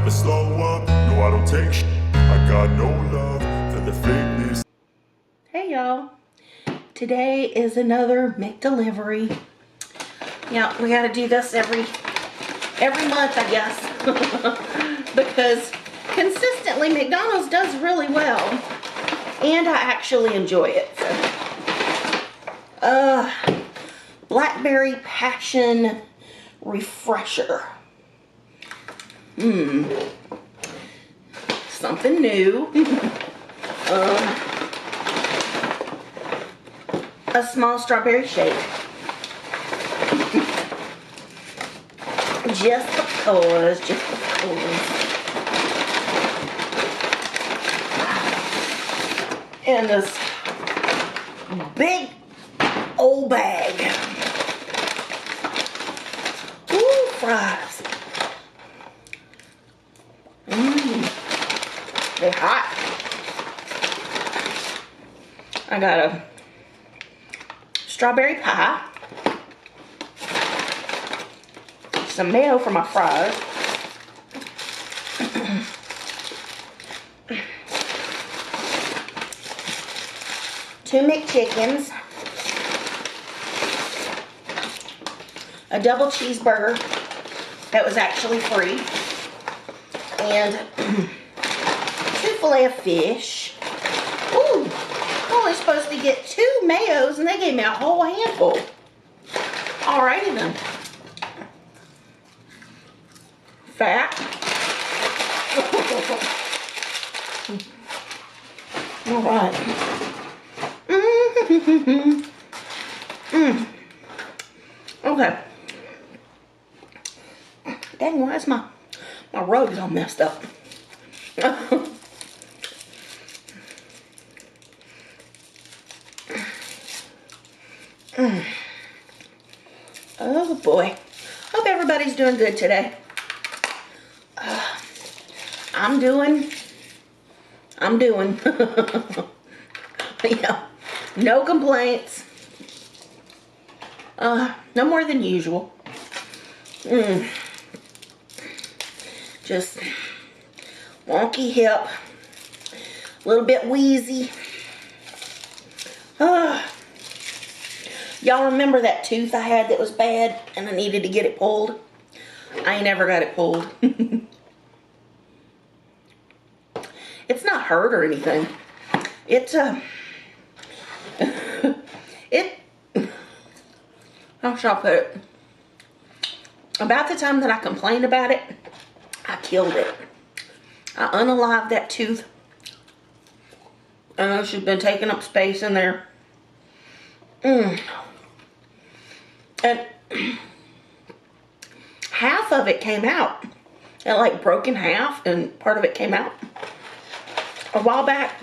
never slow up. No, I don't take shit. I got no love for the fakeness. Hey y'all, today is another McDelivery. Yeah, we gotta do this every month, I guess, because consistently McDonald's does really well, and I actually enjoy it. So, Blackberry Passion Refresher. Something new. A small strawberry shake. Just because. And this big old bag. Ooh, fries. They're hot. I got a strawberry pie, some mayo for my fries, two McChickens, a double cheeseburger that was actually free, and two filet of fish. Ooh, I'm only supposed to get 2 mayos and they gave me a whole handful. Alrighty then. Fat. Alright. Okay. Dang, why is my robe's all messed up? Oh boy. Hope everybody's doing good today. I'm doing. Yeah, no complaints. No more than usual. Just wonky hip, a little bit wheezy. Y'all remember that tooth I had that was bad and I needed to get it pulled? I ain't never got it pulled. It's not hurt or anything. How shall I put it? About the time that I complained about it, I killed it. I unalived that tooth. I know she's been taking up space in there. And half of it came out. It like broke in half and part of it came out a while back.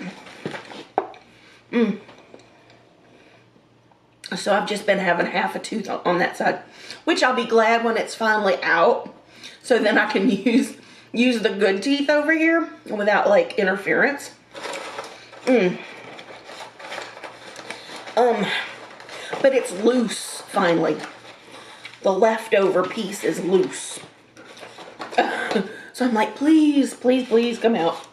So I've just been having half a tooth on that side, which I'll be glad when it's finally out, so then I can use the good teeth over here without like interference. But it's loose finally. The leftover piece is loose. So I'm like, please, please, please come out.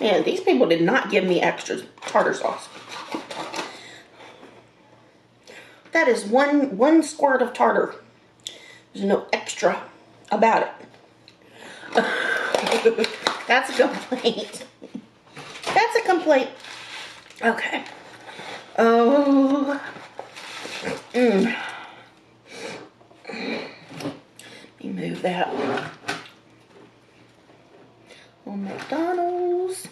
Man, these people did not give me extra tartar sauce. That is one squirt of tartar. There's no extra about it. That's a complaint. That's a complaint. Okay. Oh. Let me move that. On McDonald's.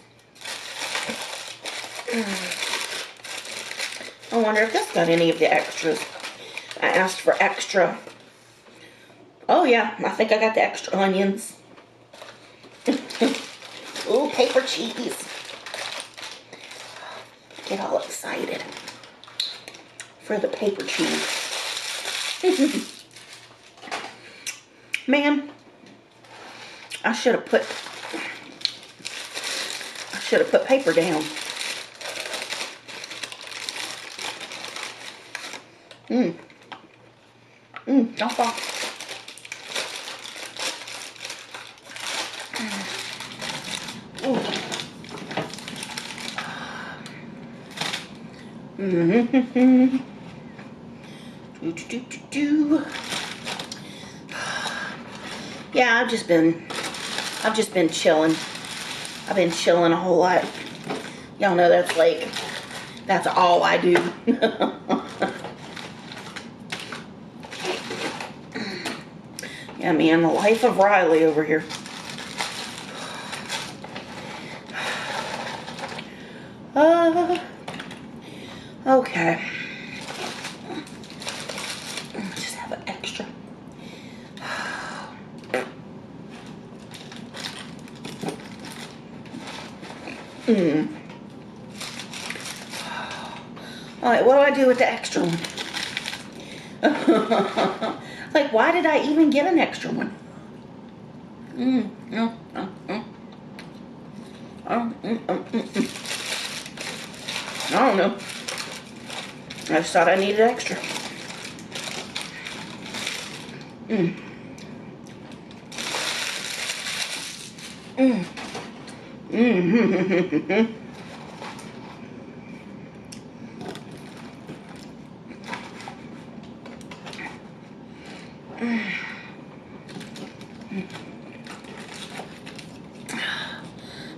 I wonder if this got any of the extras. I asked for extra. Oh yeah, I think I got the extra onions. Ooh, paper cheese. Get all excited for the paper cheese. Man, I should have put paper down. Don't fall. Mm-hmm. Yeah, I've just been chilling. I've been chilling a whole lot. Y'all know that's all I do. Yeah, man, the life of Riley over here. Okay. Just have an extra. Alright, what do I do with the extra one? Like, why did I even get an extra one? I don't know. I just thought I needed extra.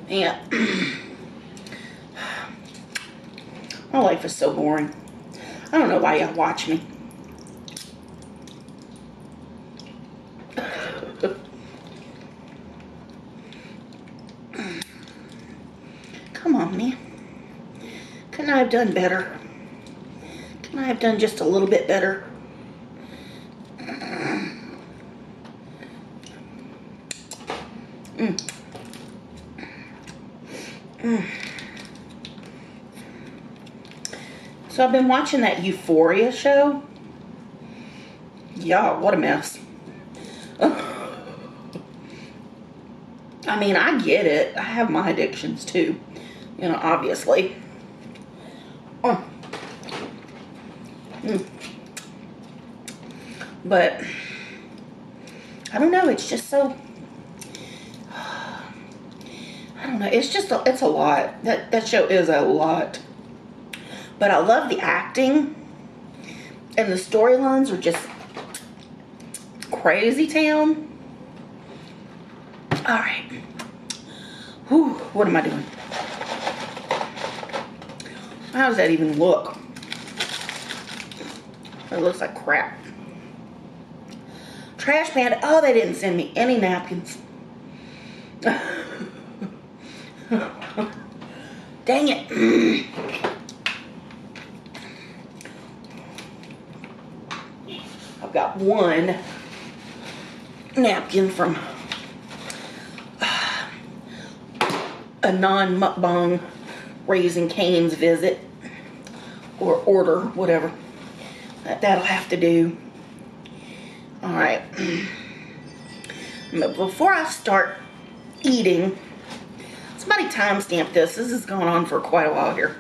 Yeah. My life is so boring. I don't know why y'all watch me. Come on, man. Couldn't I have done better? Couldn't I have done just a little bit better? So I've been watching that Euphoria show. Y'all, what a mess. I mean, I get it. I have my addictions too. You know, obviously. But I don't know, it's just so, I don't know, it's a lot. That show is a lot. But I love the acting, and the storylines are just crazy town. All right. Whew, what am I doing? How does that even look? It looks like crap. Trash Panda. Oh, they didn't send me any napkins. Dang it. I've got one napkin from a non-mukbang Raising Cane's visit or order, whatever. That'll have to do. Alright. But before I start eating, somebody timestamp this. This has gone on for quite a while here.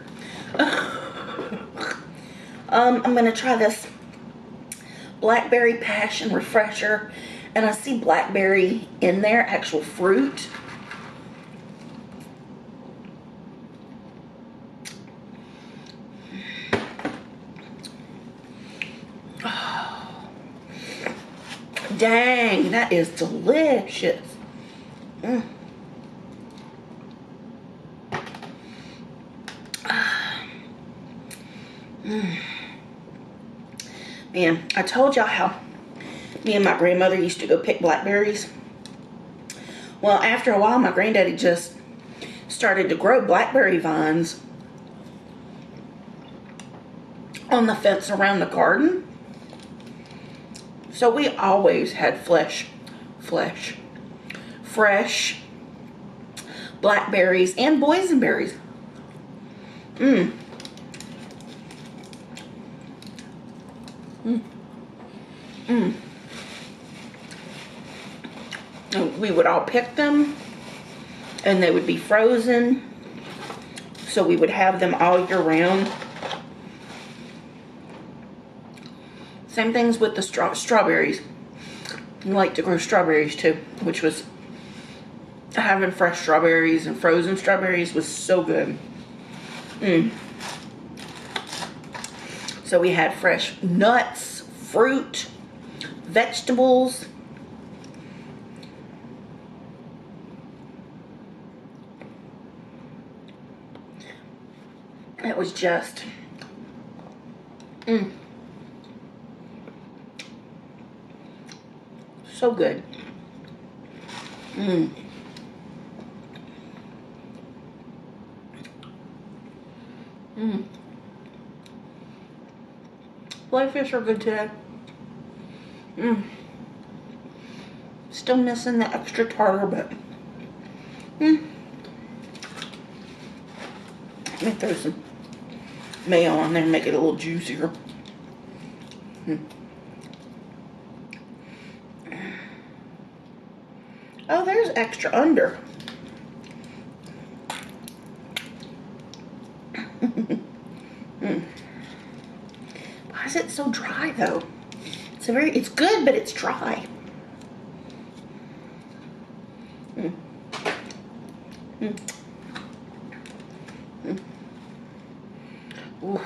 I'm going to try this Blackberry Passion Refresher. And I see blackberry in there, actual fruit. Dang, that is delicious. Man, I told y'all how me and my grandmother used to go pick blackberries. Well, after a while, my granddaddy just started to grow blackberry vines on the fence around the garden. So we always had fresh blackberries and boysenberries. And we would all pick them, and they would be frozen, so we would have them all year round. Same things with the strawberries. We like to grow strawberries too, which was, having fresh strawberries and frozen strawberries was so good. So we had fresh nuts, fruit, vegetables. It was just so good. Fish are good today. Still missing the extra tartar, but let me throw some mayo on there and make it a little juicier. Oh, there's extra under. Why is it so dry though? It's good, but it's dry. Ooh.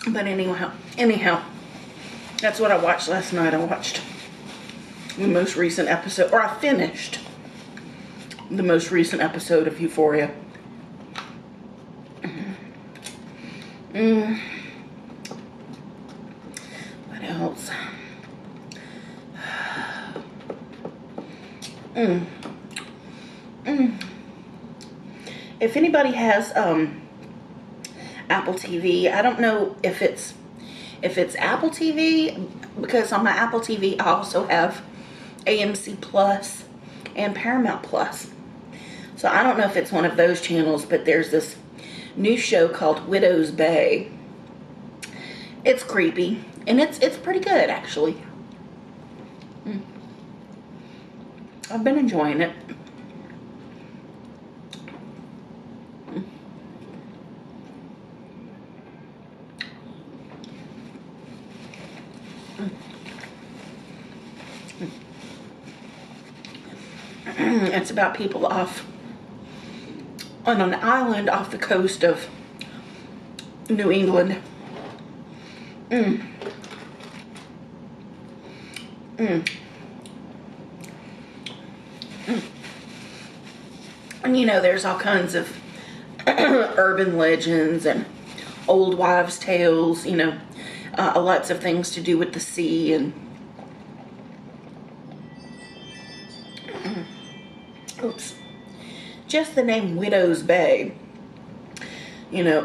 But anyhow, that's what I watched last night. I watched the most recent episode, or I finished the most recent episode of Euphoria. What else? If anybody has Apple TV, I don't know if it's Apple TV, because on my Apple TV I also have AMC Plus and Paramount Plus. So I don't know if it's one of those channels, but there's this new show called Widow's Bay. It's creepy, and it's pretty good actually. I've been enjoying it. It's about people off on an island off the coast of New England. And you know, there's all kinds of urban legends and old wives' tales, you know, lots of things to do with the sea and oops, just the name Widow's Bay, you know,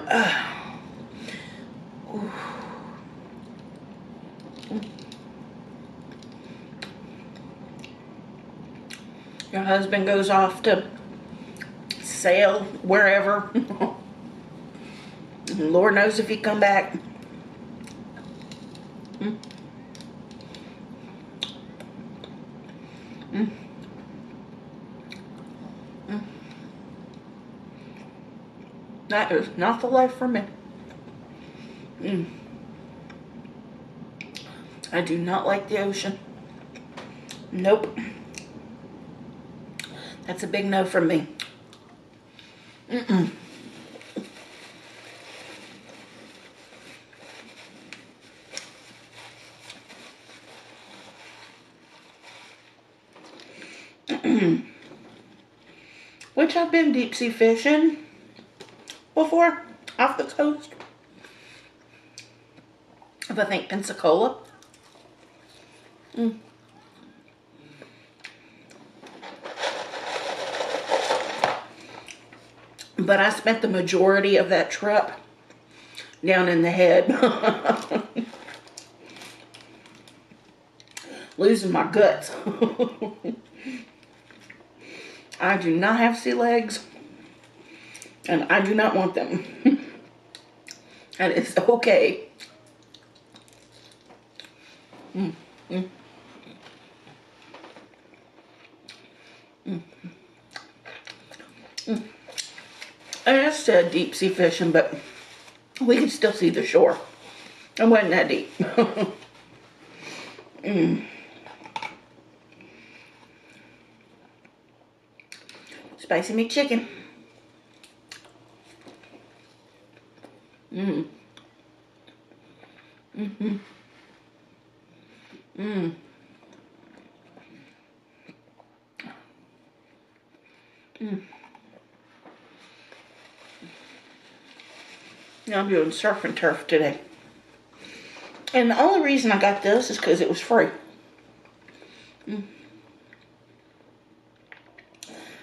your husband goes off to sail wherever. Lord knows if he come back. That is not the life for me. I do not like the ocean. Nope. That's a big no from me. Which I've been deep sea fishing before off the coast of, I think, Pensacola. But I spent the majority of that trip down in the head. Losing my guts. I do not have sea legs, and I do not want them. And it's okay. And it said deep sea fishing, but we could still see the shore. It wasn't that deep. Spicy McChicken. Now I'm doing surf and turf today. And the only reason I got this is because it was free. And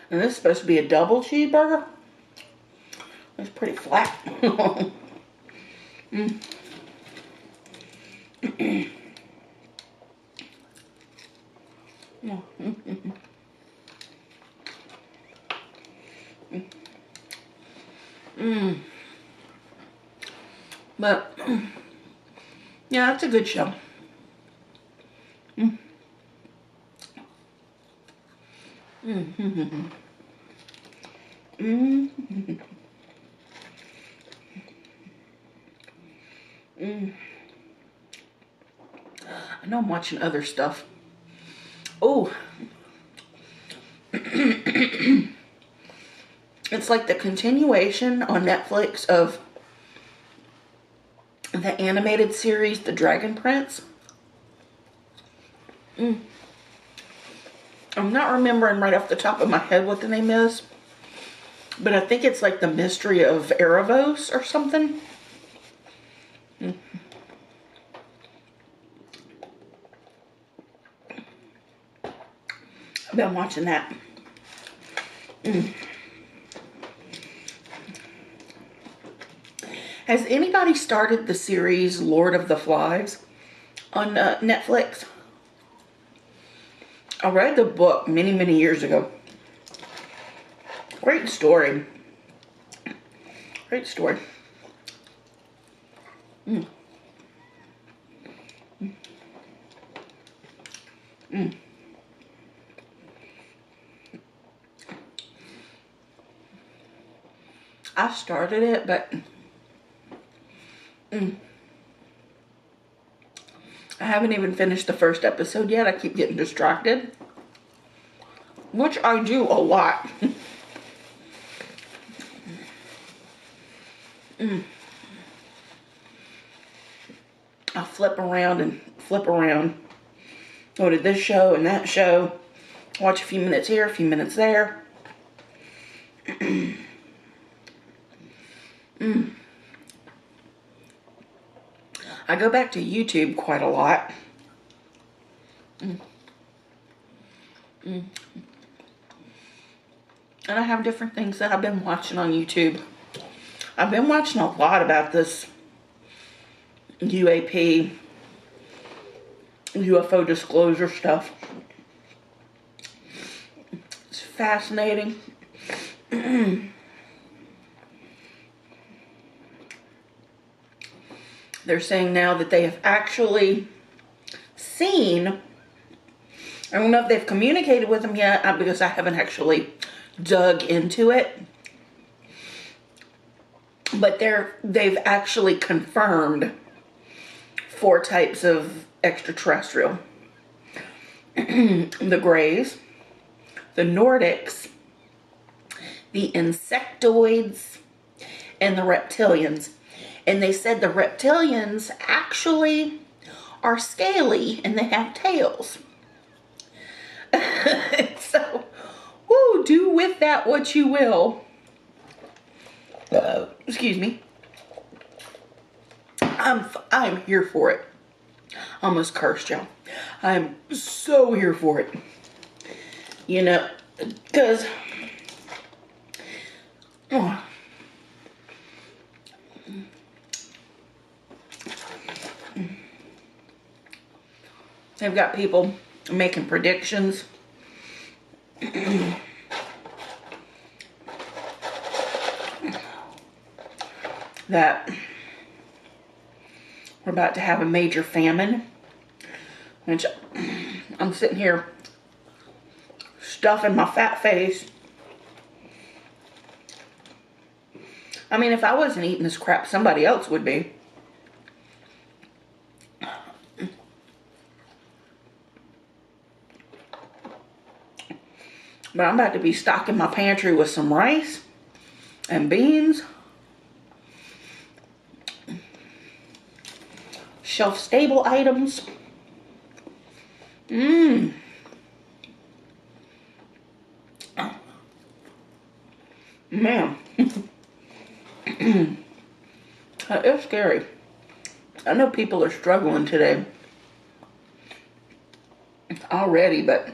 this is supposed to be a double cheeseburger. It's pretty flat. But yeah, it's a good show. I know I'm watching other stuff. Oh. It's like the continuation on Netflix of the animated series, The Dragon Prince. I'm not remembering right off the top of my head what the name is. But I think it's like the mystery of Erebos or something. I've been watching that. Has anybody started the series Lord of the Flies on Netflix? I read the book many, many years ago. Great story. Great story. I started it, but I haven't even finished the first episode yet. I keep getting distracted, which I do a lot. I'll flip around and flip around. Go to this show and that show. Watch a few minutes here, a few minutes there. I go back to YouTube quite a lot. And I have different things that I've been watching on YouTube. I've been watching a lot about this UAP, UFO disclosure stuff. It's fascinating. They're saying now that they have actually seen, I don't know if they've communicated with them yet because I haven't actually dug into it, but they've actually confirmed 4 types of extraterrestrial. The Greys, the Nordics, the Insectoids, and the Reptilians. And they said the reptilians actually are scaly and they have tails. So, woo, do with that what you will. Excuse me. I'm here for it. I almost cursed y'all. I'm so here for it. You know, because they've got people making predictions. That we're about to have a major famine. Which I'm sitting here stuffing my fat face. I mean, if I wasn't eating this crap, somebody else would be. But I'm about to be stocking my pantry with some rice and beans. Shelf-stable items. Mmm. Man. It's scary. I know people are struggling today already, but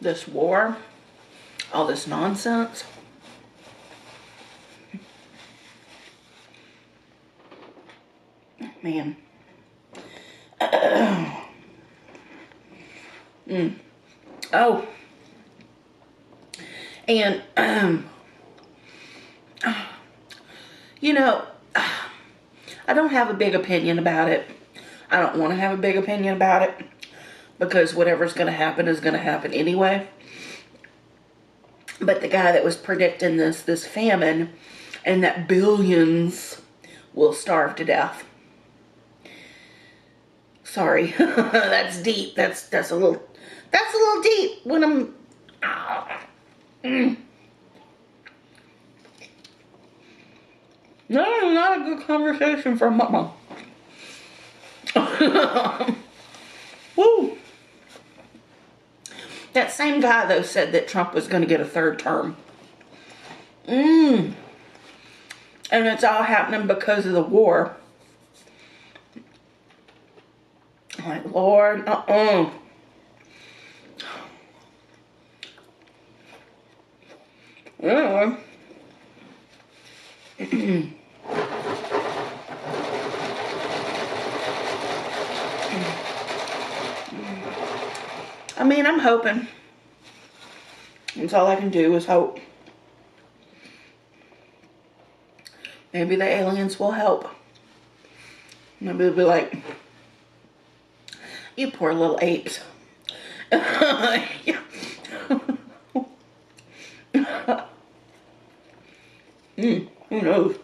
this war, all this nonsense. Man. Oh. And, you know, I don't have a big opinion about it. I don't want to have a big opinion about it because whatever's going to happen is going to happen anyway. But the guy that was predicting this famine and that billions will starve to death. Sorry, that's deep. That's a little deep when I'm. No, not a good conversation for mama. Woo. That same guy though said that Trump was going to get a third term. And it's all happening because of the war. Like, Lord, Yeah. I mean, I'm hoping. That's all I can do is hope. Maybe the aliens will help. Maybe they'll be like, you poor little apes. Who knows?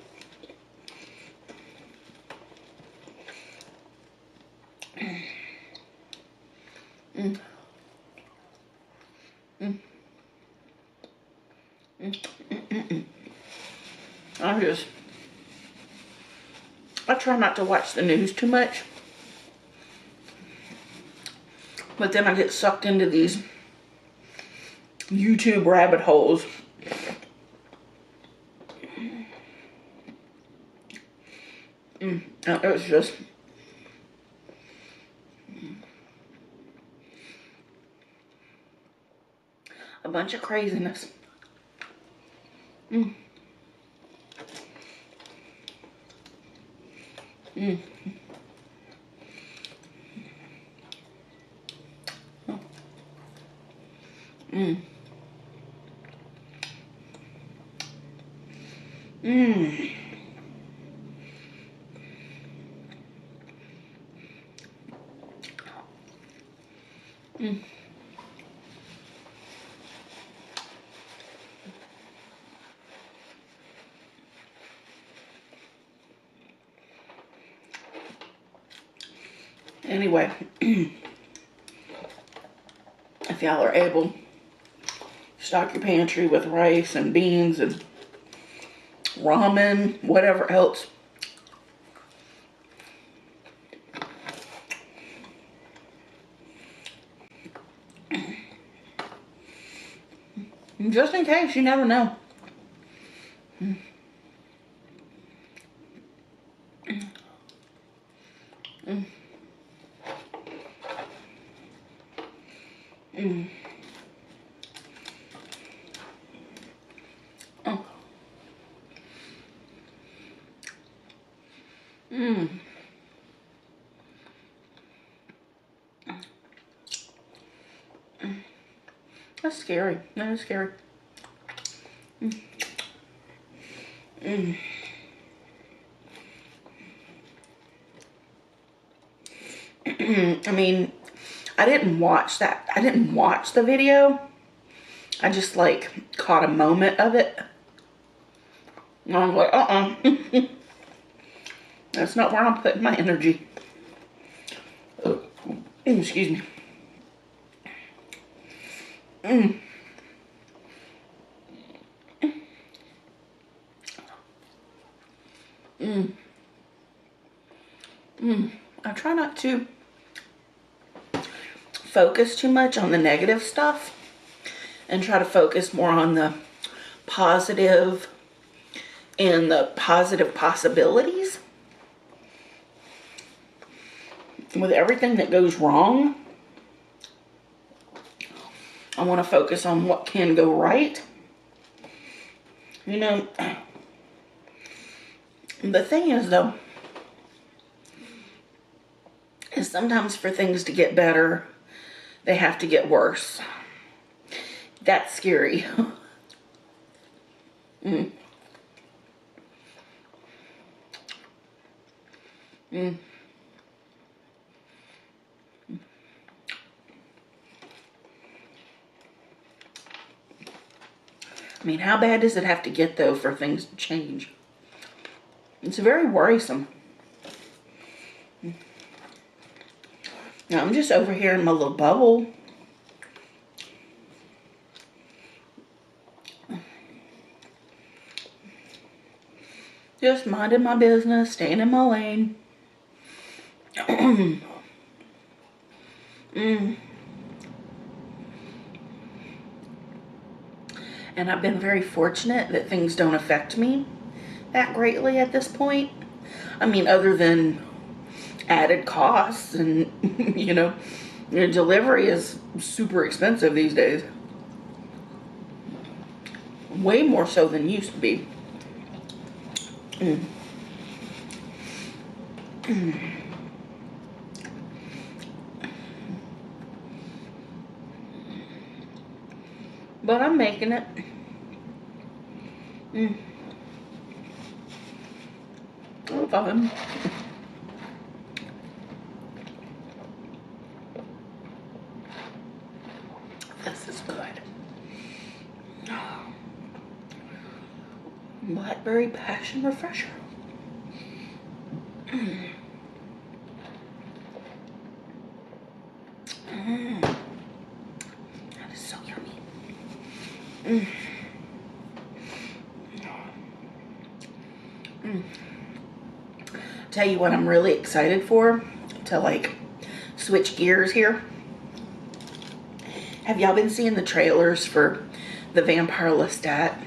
I try not to watch the news too much. But then I get sucked into these YouTube rabbit holes. It's just a bunch of craziness. Anyway, if y'all are able, stock your pantry with rice and beans and ramen, whatever else. Just in case, you never know. That's scary. That is scary. I mean, I didn't watch that. I didn't watch the video. I just like caught a moment of it. And I was like, that's not where I'm putting my energy. Excuse me. I try not to focus too much on the negative stuff and try to focus more on the positive and the positive possibilities. With everything that goes wrong, I want to focus on what can go right. You know, the thing is though, is sometimes for things to get better, they have to get worse. That's scary. I mean, how bad does it have to get, though, for things to change? It's very worrisome. Now, I'm just over here in my little bubble. Just minding my business, staying in my lane. And I've been very fortunate that things don't affect me that greatly at this point. I mean, other than added costs and, you know, delivery is super expensive these days. Way more so than used to be. But I'm making it. I'm fine. This is good. Blackberry Passion Refresher. That is so yummy. Tell you what I'm really excited for, to like switch gears here. Have y'all been seeing the trailers for the Vampire Lestat?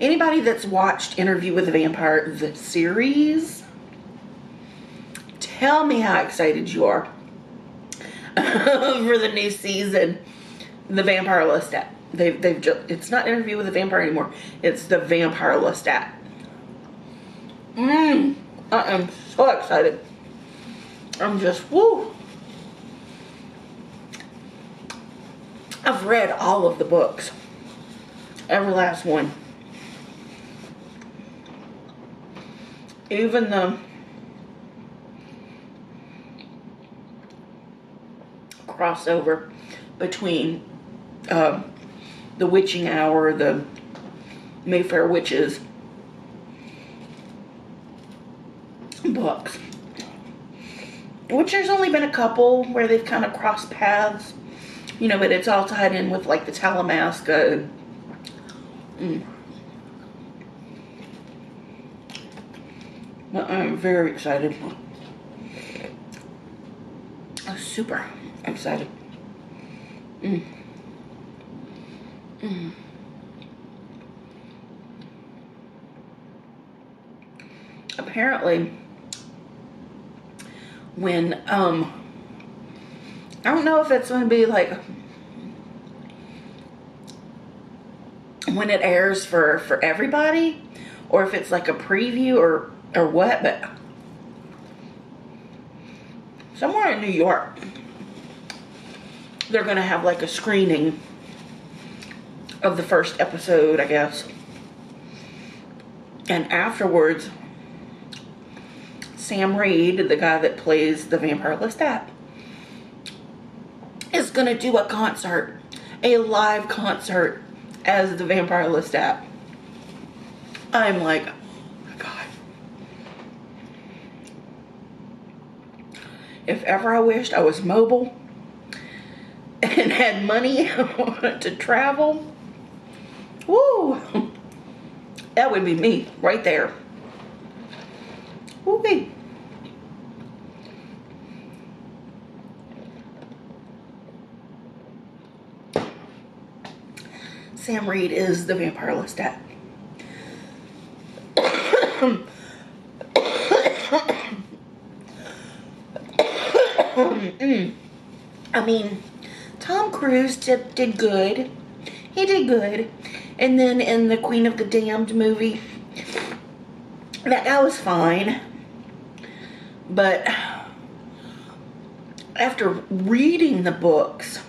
Anybody that's watched Interview with the Vampire, the series, tell me how excited you are for the new season, the Vampire Lestat. They've just, it's not Interview with the Vampire anymore. It's the Vampire Lestat. I am so excited. I'm just, woo. I've read all of the books. Every last one. Even the crossover between the Witching Hour, the Mayfair Witches books. Which there's only been a couple where they've kind of crossed paths. You know, but it's all tied in with like the Talamasca. But I'm very excited. I'm super excited. Apparently, when I don't know if it's going to be like when it airs for everybody, or if it's like a preview or what, but somewhere in New York they're going to have like a screening of the first episode, I guess. And afterwards, Sam Reed, the guy that plays the Vampire Lestat, is going to do a concert, a live concert as the Vampire Lestat. I'm like, oh my God. If ever I wished I was mobile and had money to travel, woo, that would be me right there. Woo-wee. Sam Reed is the Vampire Lestat. I mean, Tom Cruise did good. He did good. And then in the Queen of the Damned movie, that guy was fine. But after reading the books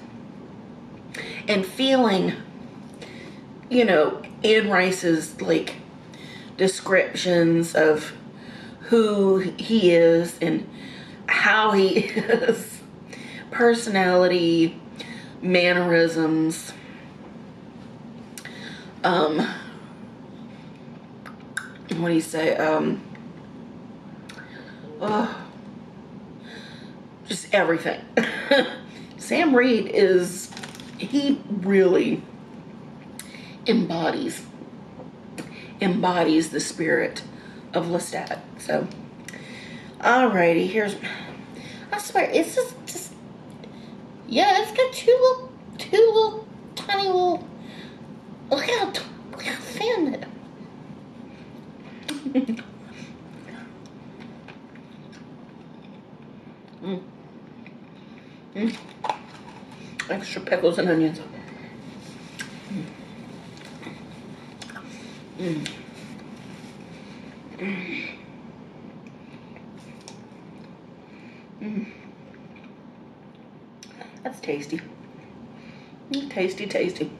and feeling, you know, Anne Rice's like descriptions of who he is and how he is, personality, mannerisms, what do you say, just everything. Sam Reed he really embodies the spirit of Lestat. So, alrighty, I swear, it's just, yeah, it's got two little, tiny little, look how thin it. Extra pickles and onions. That's tasty. Tasty, tasty.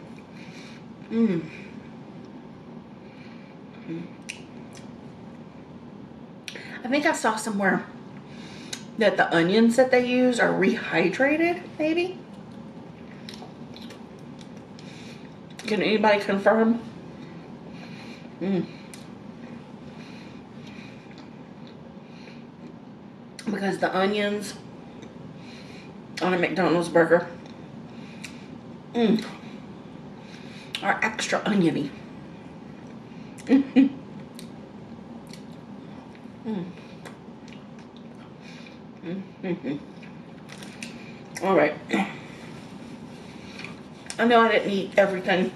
I think I saw somewhere that the onions that they use are rehydrated, maybe? Can anybody confirm? Because the onions on a McDonald's burger are extra oniony. All right. I know I didn't eat everything,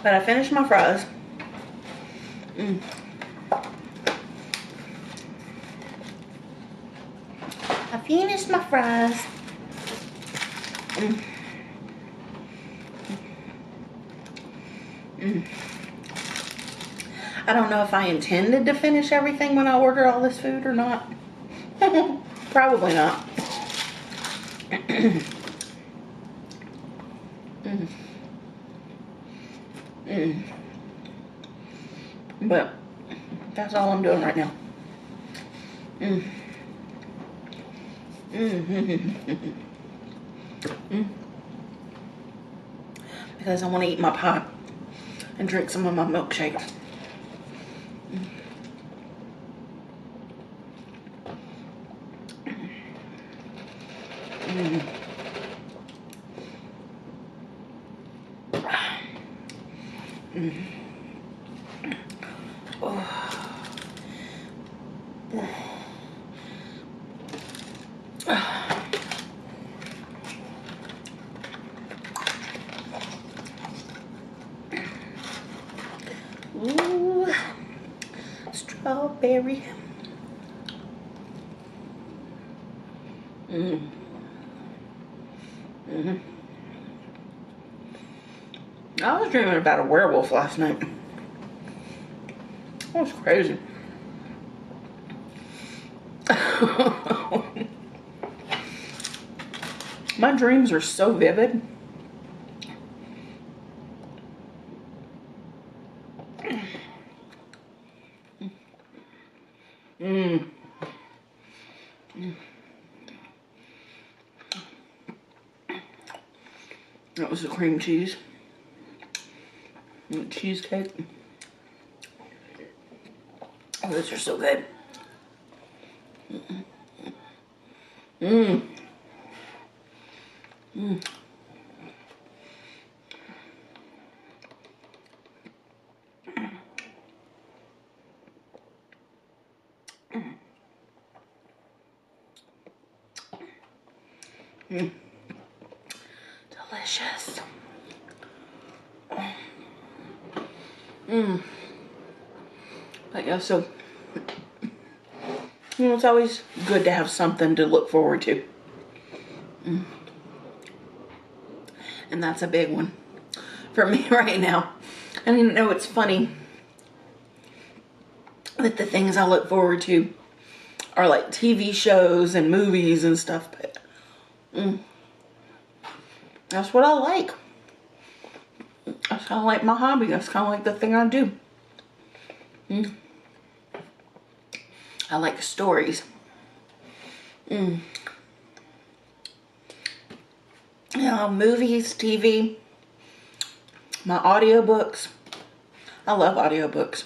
but I finished my fries. I finished my fries. I don't know if I intended to finish everything when I ordered all this food or not. Probably not. But that's all I'm doing right now. Because I want to eat my pie and drink some of my milkshake. Ooh, strawberry. I was dreaming about a werewolf last night. That was crazy. My dreams are so vivid. Mmm. That was the cream cheese. And the cheesecake. Oh, those are so good. Mmm. Mmm. Mm. Delicious. But yeah, so it's always good to have something to look forward to. And that's a big one for me right now. And you know, it's funny that the things I look forward to are like TV shows and movies and stuff, but that's what I like. That's kind of like my hobby. That's kind of like the thing I do. I like stories. Movies, TV, my audiobooks. I love audiobooks.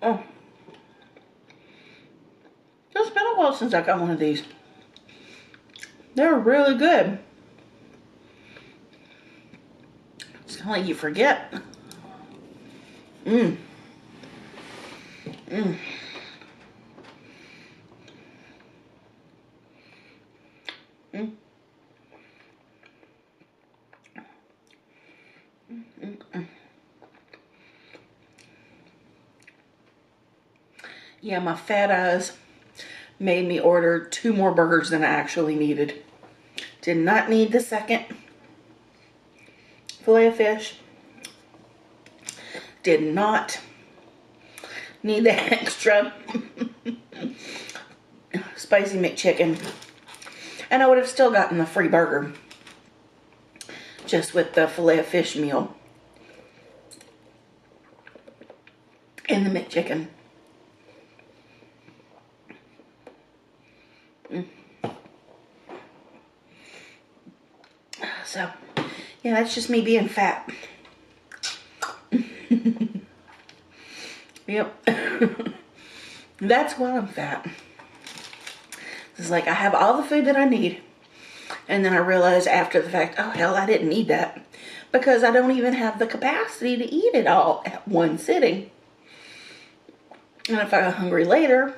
Oh. It's been a while since I got one of these. They're really good. It's kind of like you forget. Yeah, my fat eyes made me order 2 more burgers than I actually needed. Did not need the second fillet of fish. Did not need the extra spicy McChicken. And I would have still gotten the free burger just with the fillet of fish meal and the McChicken. So, yeah, that's just me being fat. Yep. That's why I'm fat. It's like I have all the food that I need. And then I realize after the fact, oh hell, I didn't need that. Because I don't even have the capacity to eat it all at one sitting. And if I got hungry later,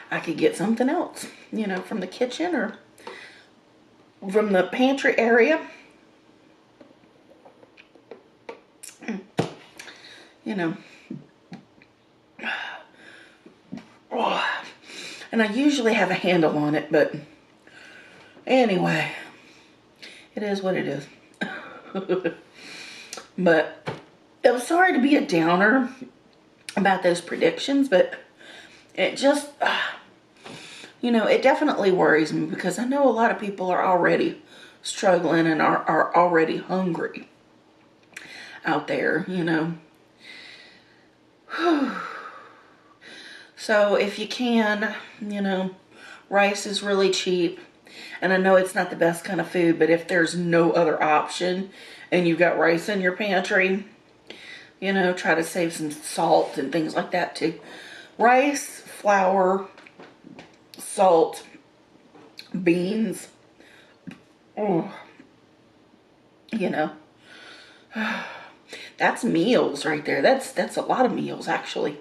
I could get something else, you know, from the kitchen or from the pantry area. You know. And I usually have a handle on it, but anyway, it is what it is. But I'm sorry to be a downer about those predictions, but it just, you know, it definitely worries me because I know a lot of people are already struggling and are already hungry out there, you know. So if you can, you know, rice is really cheap. And I know it's not the best kind of food, but if there's no other option and you've got rice in your pantry, you know, try to save some salt and things like that too. Rice, flour, salt, beans. Oh, you know, that's meals right there. That's a lot of meals actually.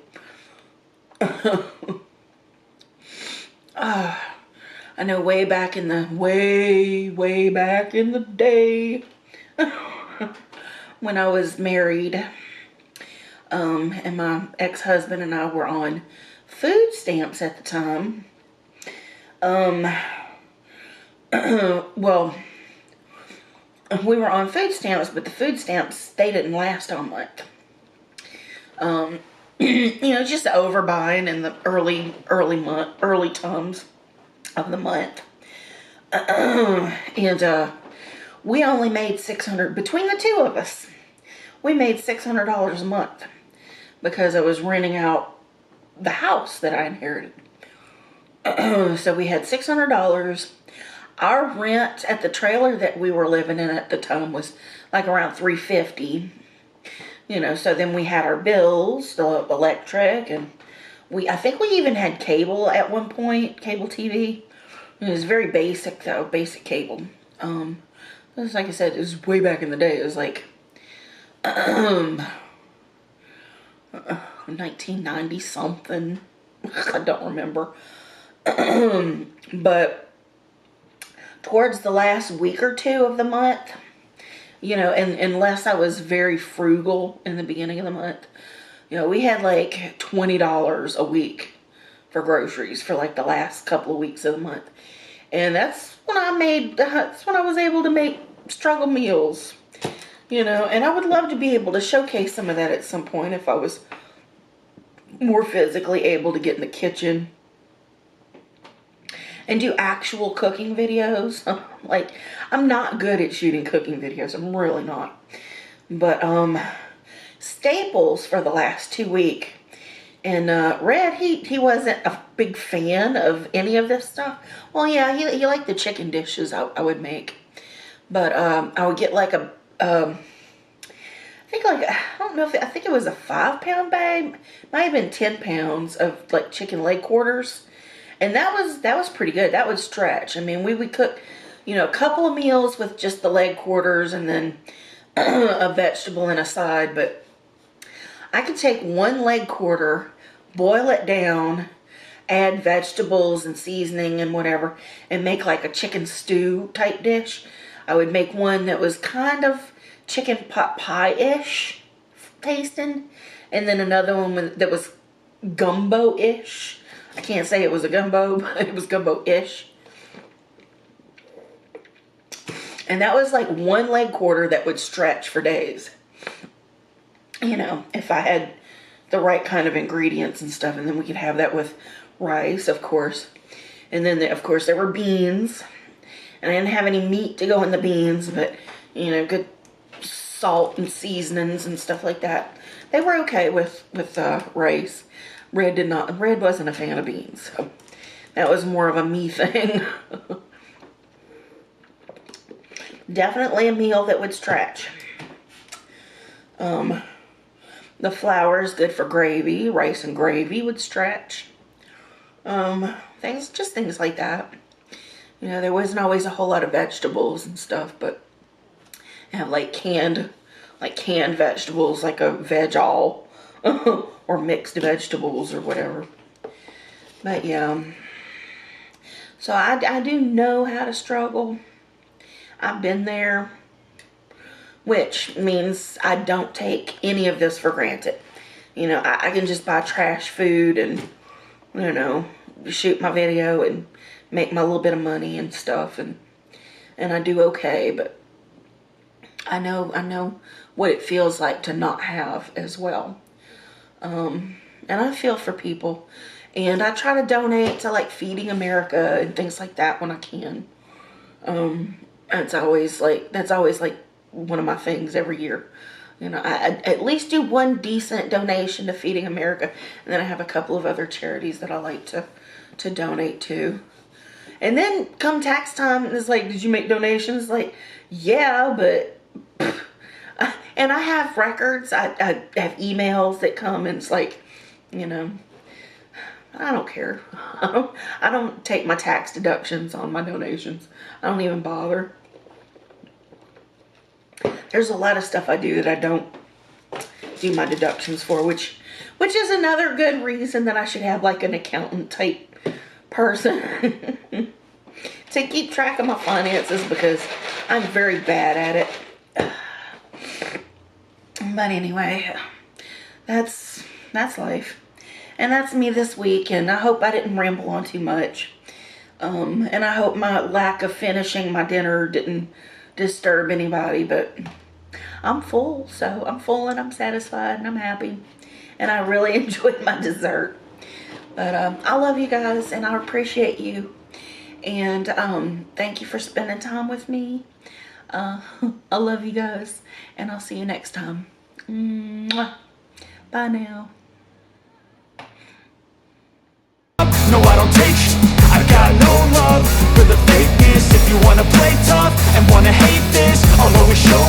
I know way back in the way back in the day when I was married, and my ex-husband and I were on food stamps at the time. Well, we were on food stamps, but the food stamps, they didn't last all month. You know, just overbuying in the early times of the month. And we only made $600 between the two of us. We made $600 a month because I was renting out the house that I inherited. So we had $600. Our rent at the trailer that we were living in at the time was like around $350. You know, so then we had our bills, the electric, and I think we even had cable at one point, cable TV. It was very basic though, basic cable. It was, like I said, it was way back in the day. It was like 1990 something. I don't remember. But towards the last week or two of the month, you know, and unless I was very frugal in the beginning of the month, you know, we had like $20 a week for groceries for like the last couple of weeks of the month. And that's when I was able to make struggle meals, you know, and I would love to be able to showcase some of that at some point if I was more physically able to get in the kitchen and do actual cooking videos. Like, I'm not good at shooting cooking videos. I'm really not. But, Staples for the last 2 weeks. And, Red, he wasn't a big fan of any of this stuff. Well, yeah, he liked the chicken dishes I would make. But, I would get like I think it was a 5-pound bag. Might have been 10 pounds of like chicken leg quarters. And that was pretty good. That would stretch. I mean, we would cook, you know, a couple of meals with just the leg quarters and then a vegetable and a side. But I could take one leg quarter, boil it down, add vegetables and seasoning and whatever, and make like a chicken stew type dish. I would make one that was kind of chicken pot pie-ish tasting, and then another one that was gumbo-ish. I can't say it was a gumbo, but it was gumbo-ish. And that was like one leg quarter that would stretch for days. You know, if I had the right kind of ingredients and stuff. And then we could have that with rice, of course. And then, of course, there were beans. And I didn't have any meat to go in the beans, but, you know, good salt and seasonings and stuff like that. They were okay with rice. Red wasn't a fan of beans. So that was more of a me thing. Definitely a meal that would stretch. The flour is good for gravy. Rice and gravy would stretch. Things like that. You know, there wasn't always a whole lot of vegetables and stuff, but I have like canned vegetables, like a veg-all. Or mixed vegetables or whatever. But yeah. So I do know how to struggle. I've been there. Which means I don't take any of this for granted. You know, I can just buy trash food and, you know, shoot my video and make my little bit of money and stuff. And I do okay. But I know what it feels like to not have as well. And I feel for people, and I try to donate to like Feeding America and things like that when I can. That's always like one of my things every year. You know, I at least do one decent donation to Feeding America, and then I have a couple of other charities that I like to donate to. And then come tax time, it's like, did you make donations? Like, yeah, but. And I have records, I have emails that come, and it's like, you know, I don't care. I don't take my tax deductions on my donations. I don't even bother. There's a lot of stuff I do that I don't do my deductions for, which is another good reason that I should have like an accountant type person to keep track of my finances, because I'm very bad at it. But anyway, that's life. And that's me this week, and I hope I didn't ramble on too much. And I hope my lack of finishing my dinner didn't disturb anybody, but I'm full. So I'm full and I'm satisfied and I'm happy. And I really enjoyed my dessert. But I love you guys and I appreciate you. And thank you for spending time with me. I love you guys. And I'll see you next time. Mwah. Bye now. No, I don't take sh**. I got no love for the fakeness. If you wanna play tough and wanna hate this, I'll always show